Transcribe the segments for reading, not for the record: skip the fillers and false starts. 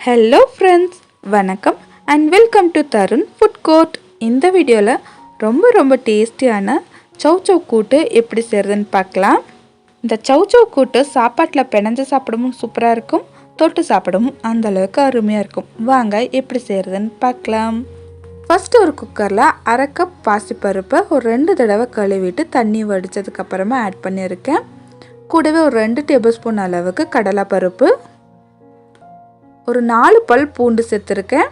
Hello friends, வணக்கம் and welcome to Tarun food court. இந்த வீடியோவில் ரொம்ப டேஸ்டியான சௌ கூட்டு எப்படி செய்கிறதுன்னு பார்க்கலாம். இந்த சௌ கூட்டு சாப்பாட்டில் பிணைஞ்சு சாப்பிடவும் சூப்பராக இருக்கும், தொட்டு சாப்பிடவும் அந்தளவுக்கு அருமையாக இருக்கும். வாங்க எப்படி செய்கிறதுன்னு பார்க்கலாம். ஃபஸ்ட்டு ஒரு குக்கரில் 1/2 கப் பாசிப்பருப்பை ஒரு 2 தடவை கழுவிட்டு தண்ணி வடித்ததுக்கப்புறமா ஆட் பண்ணியிருக்கேன். கூடவே ஒரு 2 டேபிள் ஸ்பூன் அளவுக்கு கடலைப்பருப்பு, ஒரு 4 பல் பூண்டு சேர்த்துருக்கேன்,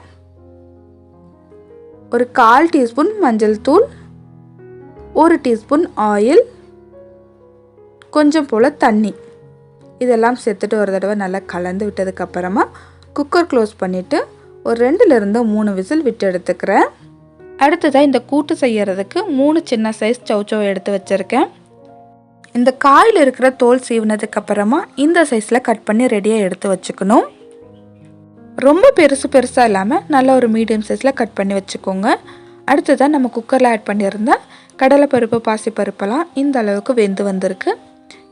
ஒரு 1/4 டீஸ்பூன் மஞ்சள் தூள், 1 டீஸ்பூன் ஆயில், கொஞ்சம் போல் தண்ணி, இதெல்லாம் சேர்த்துட்டு ஒரு தடவை நல்லா கலந்து விட்டதுக்கப்புறமா குக்கர் க்ளோஸ் பண்ணிவிட்டு ஒரு 2லேருந்து 3 விசில் விட்டு எடுத்துக்கிறேன். அடுத்ததாக இந்த கூட்டு செய்கிறதுக்கு 3 சின்ன சைஸ் சௌ எடுத்து வச்சுருக்கேன். இந்த காயில் இருக்கிற தோல் சீவினதுக்கப்புறமா இந்த சைஸில் கட் பண்ணி ரெடியாக எடுத்து வச்சுக்கணும். ரொம்ப பெருசாக இல்லாமல் நல்ல ஒரு மீடியம் சைஸில் கட் பண்ணி வச்சுக்கோங்க. அடுத்ததாக நம்ம குக்கரில் ஆட் பண்ணியிருந்த கடலைப்பருப்பு பாசிப்பருப்பெல்லாம் இந்த அளவுக்கு வெந்து வந்திருக்கு.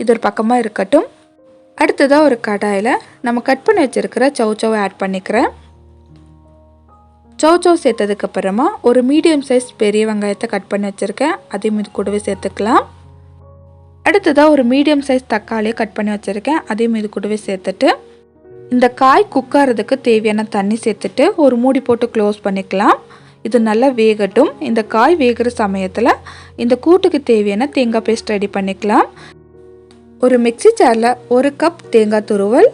இது ஒரு பக்கமாக இருக்கட்டும். அடுத்ததாக ஒரு நம்ம கட் பண்ணி வச்சுருக்கிற சௌவை ஆட் பண்ணிக்கிறேன். சௌ சேர்த்ததுக்கப்புறமா ஒரு மீடியம் சைஸ் பெரிய வெங்காயத்தை கட் பண்ணி வச்சுருக்கேன், அதையும் இது கூடவே சேர்த்துக்கலாம். அடுத்ததாக ஒரு மீடியம் சைஸ் தக்காளியை கட் பண்ணி வச்சுருக்கேன், அதையும் இது கூடவே சேர்த்துட்டு இந்த காய் குக்காகிறதுக்கு தேவையான தண்ணி சேர்த்துட்டு ஒரு மூடி போட்டு க்ளோஸ் பண்ணிக்கலாம். இது நல்லா வேகட்டும். இந்த காய் வேகிற சமயத்தில் இந்த கூட்டுக்கு தேவையான தேங்காய் பேஸ்ட் ரெடி பண்ணிக்கலாம். ஒரு மிக்ஸி ஜாரில் 1 கப் தேங்காய் துருவல்,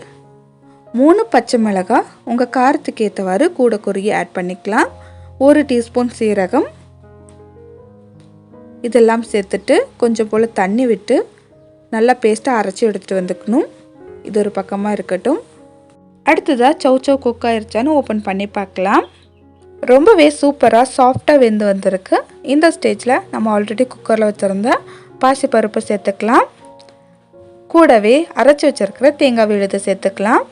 3 பச்சை மிளகாய் உங்கள் காரத்துக்கு ஏற்றவாறு கூட குறுகி ஆட் பண்ணிக்கலாம், 1 டீஸ்பூன் சீரகம், இதெல்லாம் சேர்த்துட்டு கொஞ்சம் போல் தண்ணி விட்டு நல்லா பேஸ்ட்டாக அரைச்சி எடுத்துகிட்டு வந்துக்கணும். இது ஒரு பக்கமாக இருக்கட்டும். அடுத்ததாக சௌ குக் ஆயிடுச்சான்னு ஓப்பன் பண்ணி பார்க்கலாம். ரொம்பவே சூப்பராக சாஃப்டாக வெந்து வந்திருக்கு. இந்த ஸ்டேஜில் நம்ம ஆல்ரெடி குக்கரில் வச்சுருந்த பாசிப்பருப்பு சேர்த்துக்கலாம். கூடவே அரைச்சி வச்சுருக்கிற தேங்காய் விழுது சேர்த்துக்கலாம்.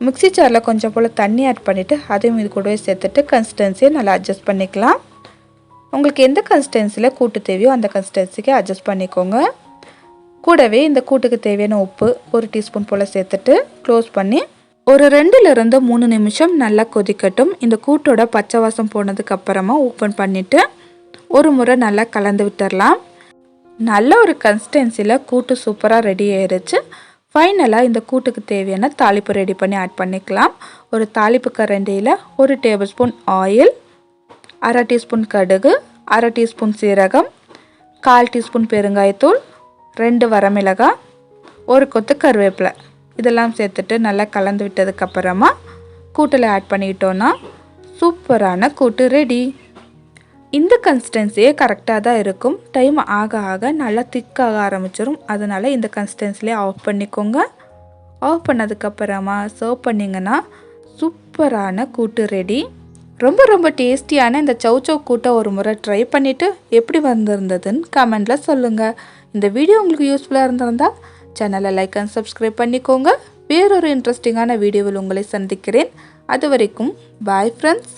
மிக்ஸி ஜாரில் கொஞ்சம் போல் தண்ணி ஆட் பண்ணிவிட்டு அதையும் இது கூடவே சேர்த்துட்டு கன்சிஸ்டன்சியை நல்லா அட்ஜஸ்ட் பண்ணிக்கலாம். உங்களுக்கு எந்த கன்சிஸ்டன்சியில் கூட்டு தேவையோ அந்த கன்சிஸ்டன்சிக்கு அட்ஜஸ்ட் பண்ணிக்கோங்க. கூடவே இந்த கூட்டுக்கு தேவையான உப்பு 1 டீஸ்பூன் போல் சேர்த்துட்டு க்ளோஸ் பண்ணி ஒரு 2லேருந்து 3 நிமிஷம் நல்லா கொதிக்கட்டும். இந்த கூட்டோட பச்சை வாசம் போனதுக்கப்புறமா ஓப்பன் பண்ணிவிட்டு ஒரு முறை நல்லா கலந்து விட்டுடலாம். நல்ல ஒரு கன்சிஸ்டன்சியில் கூட்டு சூப்பராக ரெடி ஆயிடுச்சு. ஃபைனலாக இந்த கூட்டுக்கு தேவையான தாளிப்பு ரெடி பண்ணி ஆட் பண்ணிக்கலாம். ஒரு தாளிப்பு கரண்டியில் 1 டேபிள் ஸ்பூன் ஆயில், 1/2 டீஸ்பூன் கடுகு, 1/2 டீஸ்பூன் சீரகம், 1/4 டீஸ்பூன் பெருங்காயத்தூள், 2 வரமிளகாய், 1 கொத்து கருவேப்பிலை, இதெல்லாம் சேர்த்துட்டு நல்லா கலந்து விட்டதுக்கப்புறமா கூட்டில் ஆட் பண்ணிக்கிட்டோன்னா சூப்பரான கூட்டு ரெடி. இந்த கன்சிஸ்டன்சியே கரெக்டாக தான் இருக்கும். டைம் ஆக நல்லா திக்காக ஆரம்பிச்சிடும். அதனால் இந்த கன்சிஸ்டன்சிலே ஆஃப் பண்ணிக்கோங்க. ஆஃப் பண்ணதுக்கப்புறமா சர்வ் பண்ணிங்கன்னா சூப்பரான கூட்டு ரெடி. ரொம்ப டேஸ்டியான இந்த சௌ கூட்டை ஒரு முறை ட்ரை பண்ணிவிட்டு எப்படி வந்திருந்ததுன்னு கமெண்டில் சொல்லுங்கள். இந்த வீடியோ உங்களுக்கு யூஸ்ஃபுல்லாக இருந்திருந்தால் சேனலை லைக் அண்ட் சப்ஸ்கிரைப் பண்ணிக்கோங்க. வேறொரு இன்ட்ரெஸ்டிங்கான வீடியோவில் உங்களை சந்திக்கிறேன். அது வரைக்கும் பாய் ஃப்ரெண்ட்ஸ்.